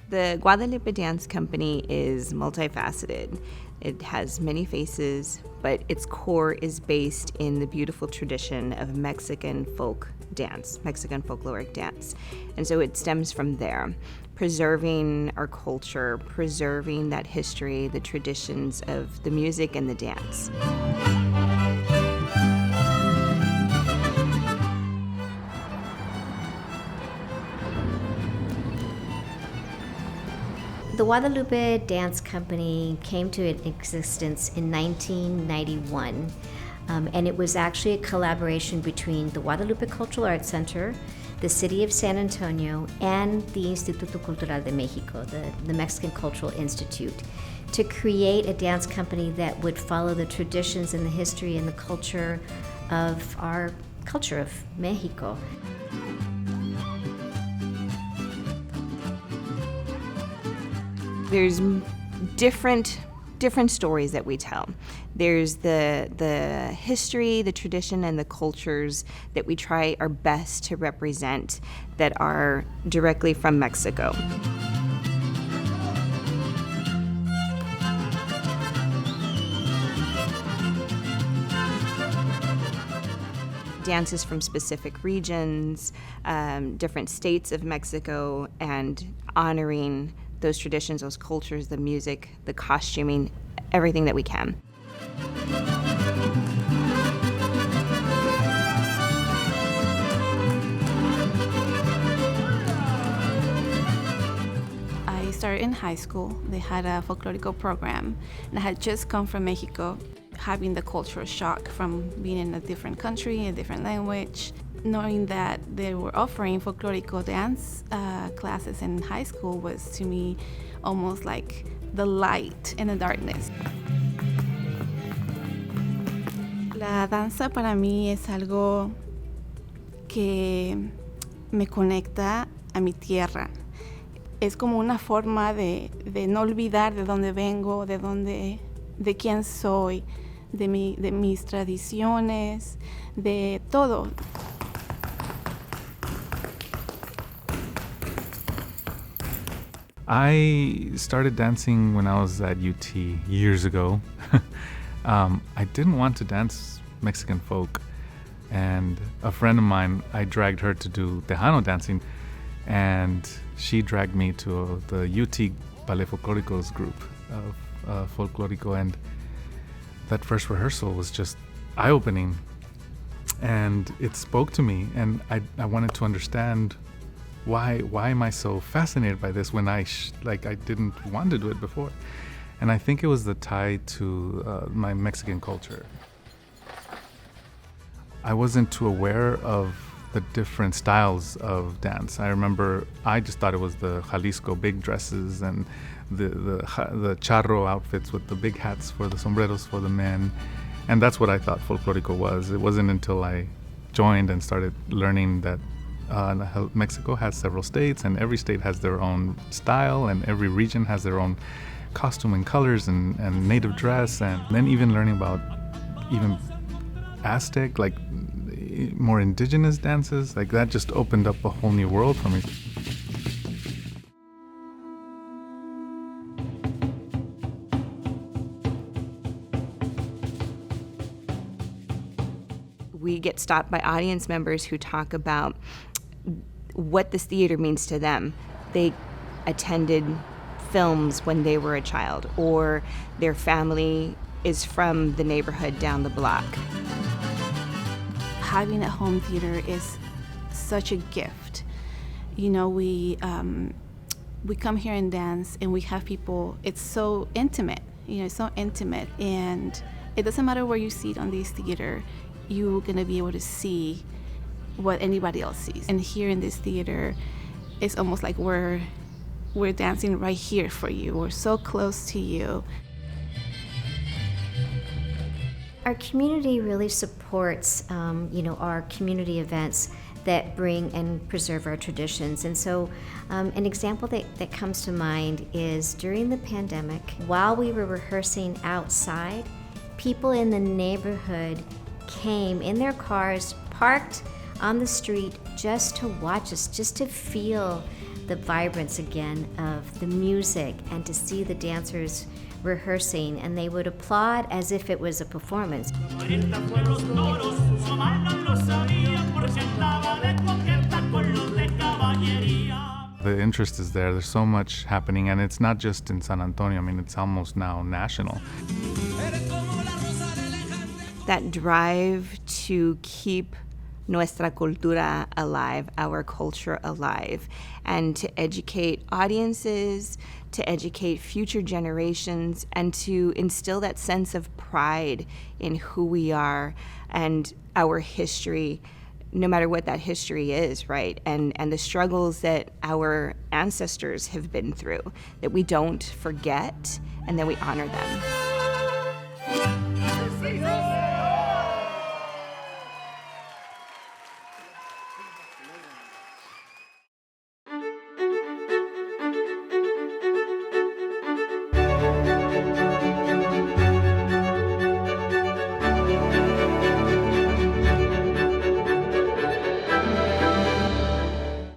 The Guadalupe Dance Company is multifaceted. It has many faces, but its core is based in the beautiful tradition of Mexican folk dance, Mexican folkloric dance. And so it stems from there, preserving our culture, preserving that history, the traditions of the music and the dance. The Guadalupe Dance Company came to existence in 1991, and it was actually a collaboration between the Guadalupe Cultural Arts Center, the City of San Antonio, and the Instituto Cultural de Mexico, the Mexican Cultural Institute, to create a dance company that would follow the traditions and the history and the culture of our culture of Mexico. There's different stories that we tell. There's the history, the tradition, and the cultures that we try our best to represent that are directly from Mexico. Dances from specific regions, different states of Mexico, and honoring those traditions, those cultures, the music, the costuming, everything that we can. I started in high school. They had a folklorico program, and I had just come from Mexico, having the cultural shock from being in a different country, a different language. Knowing that they were offering folklorico dance classes in high school was to me almost like the light in the darkness. La danza para mí es algo que me conecta a mi tierra. Es como una forma de no olvidar de dónde vengo, de quién soy, de mis tradiciones, de todo. I started dancing when I was at UT years ago. I didn't want to dance Mexican folk, and a friend of mine, I dragged her to do Tejano dancing, and she dragged me to the UT Ballet Folklóricos group of Folklórico, and that first rehearsal was just eye-opening, and it spoke to me, and I wanted to understand why am I so fascinated by this when I didn't want to do it before. And I think it was the tie to my Mexican culture. I wasn't too aware of the different styles of dance. I remember I just thought it was the Jalisco big dresses and the charro outfits with the big hats for the sombreros for the men. And that's what I thought folklorico was. It wasn't until I joined and started learning that Mexico has several states, and every state has their own style, and every region has their own costume and colors and native dress, and then even learning about even Aztec, like more indigenous dances, like that just opened up a whole new world for me. We get stopped by audience members who talk about what this theater means to them. They attended films when they were a child, or their family is from the neighborhood down the block. Having a home theater is such a gift. You know, we come here and dance, and we have people. It's so intimate. You know, it's so intimate, and it doesn't matter where you sit on this theater. You're gonna be able to see what anybody else sees. And here in this theater, it's almost like we're dancing right here for you. We're so close to you. Our community really supports, our community events that bring and preserve our traditions. And so an example that comes to mind is during the pandemic, while we were rehearsing outside, people in the neighborhood came in their cars, parked on the street, just to watch us, just to feel the vibrance again of the music and to see the dancers rehearsing, and they would applaud as if it was a performance. The interest is there. There's so much happening, and it's not just in San Antonio. I mean, it's almost now national. That drive to keep nuestra cultura alive, our culture alive, and to educate audiences, to educate future generations, and to instill that sense of pride in who we are and our history, no matter what that history is, right? And the struggles that our ancestors have been through, that we don't forget and that we honor them.